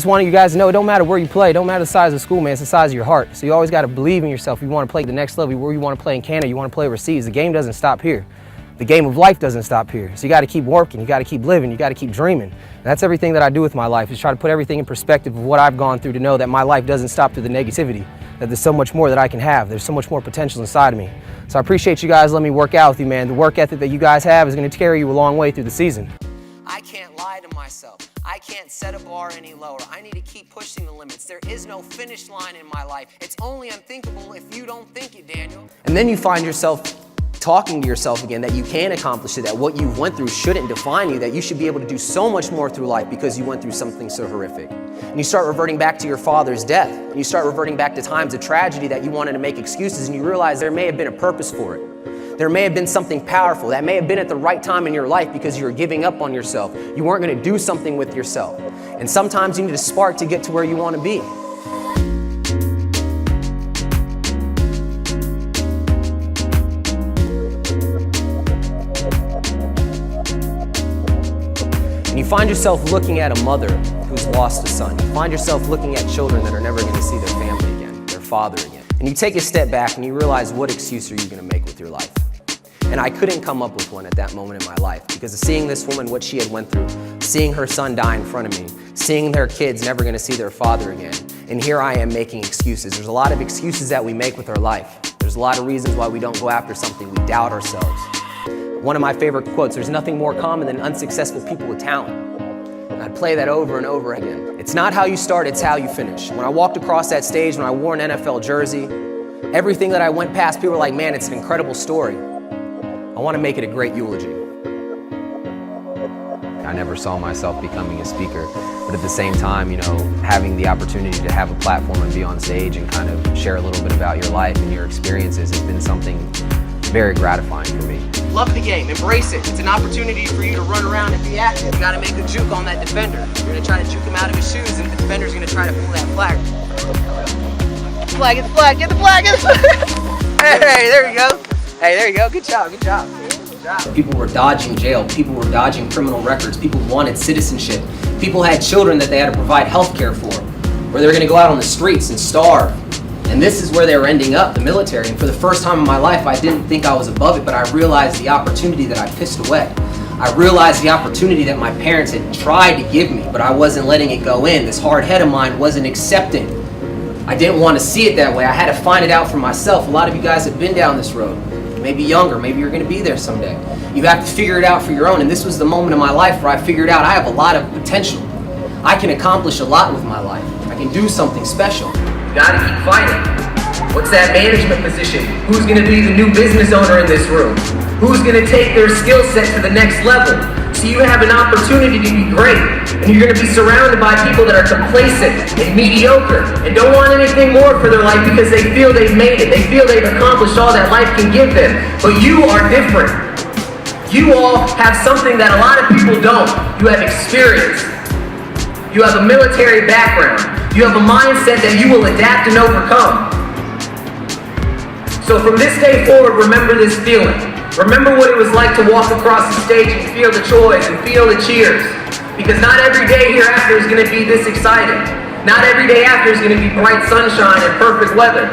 Just wanted you guys to know it don't matter where you play, it don't matter the size of the school, man, it's the size of your heart. So you always got to believe in yourself. You want to play at the next level, where you want to play in Canada, you want to play overseas. The game doesn't stop here. The game of life doesn't stop here. So you got to keep working, you got to keep living, you got to keep dreaming. And that's everything that I do with my life, is try to put everything in perspective of what I've gone through to know that my life doesn't stop through the negativity, that there's so much more that I can have. There's so much more potential inside of me. So I appreciate you guys letting me work out with you, man. The work ethic that you guys have is going to carry you a long way through the season. I can't lie to myself. I can't set a bar any lower. I need to keep pushing the limits. There is no finish line in my life. It's only unthinkable if you don't think it, Daniel. And then you find yourself talking to yourself again that you can accomplish it, that what you went through shouldn't define you, that you should be able to do so much more through life because you went through something so horrific. And you start reverting back to your father's death. And you start reverting back to times of tragedy that you wanted to make excuses, and you realize there may have been a purpose for it. There may have been something powerful that may have been at the right time in your life because you were giving up on yourself. You weren't going to do something with yourself. And sometimes you need a spark to get to where you want to be. And you find yourself looking at a mother who's lost a son. You find yourself looking at children that are never going to see their family again, their father again. And you take a step back and you realize, what excuse are you going to make with your life? And I couldn't come up with one at that moment in my life, because of seeing this woman, what she had went through, seeing her son die in front of me, seeing their kids never going to see their father again. And here I am making excuses. There's a lot of excuses that we make with our life. There's a lot of reasons why we don't go after something. We doubt ourselves. One of my favorite quotes, there's nothing more common than unsuccessful people with talent. And I'd play that over and over again. It's not how you start, it's how you finish. When I walked across that stage, when I wore an NFL jersey, everything that I went past, people were like, man, it's an incredible story. I want to make it a great eulogy. I never saw myself becoming a speaker, but at the same time, having the opportunity to have a platform and be on stage and kind of share a little bit about your life and your experiences has been something very gratifying for me. Love the game, embrace it. It's an opportunity for you to run around and be active. You got to make a juke on that defender. You're going to try to juke him out of his shoes, and the defender's going to try to pull that flag. Get the flag, get the flag, get the flag! Hey, there you go. Hey, there you go. Good job, good job. Good job. People were dodging jail. People were dodging criminal records. People wanted citizenship. People had children that they had to provide health care for, where they were going to go out on the streets and starve. And this is where they were ending up, the military. And for the first time in my life, I didn't think I was above it, but I realized the opportunity that I pissed away. I realized the opportunity that my parents had tried to give me, but I wasn't letting it go in. This hard head of mine wasn't accepting. I didn't want to see it that way. I had to find it out for myself. A lot of you guys have been down this road. Maybe younger, maybe you're going to be there someday. You have to figure it out for your own, and this was the moment in my life where I figured out I have a lot of potential. I can accomplish a lot with my life. I can do something special. You gotta keep fighting. What's that management position? Who's gonna be the new business owner in this room? Who's gonna take their skill set to the next level? So you have an opportunity to be great, and you're gonna be surrounded by people that are complacent and mediocre and don't want anything more for their life because they feel they've made it. They feel they've accomplished all that life can give them. But you are different. You all have something that a lot of people don't. You have experience. You have a military background. You have a mindset that you will adapt and overcome. So from this day forward, remember this feeling. Remember what it was like to walk across the stage and feel the joys and feel the cheers. Because not every day hereafter is going to be this exciting. Not every day after is going to be bright sunshine and perfect weather.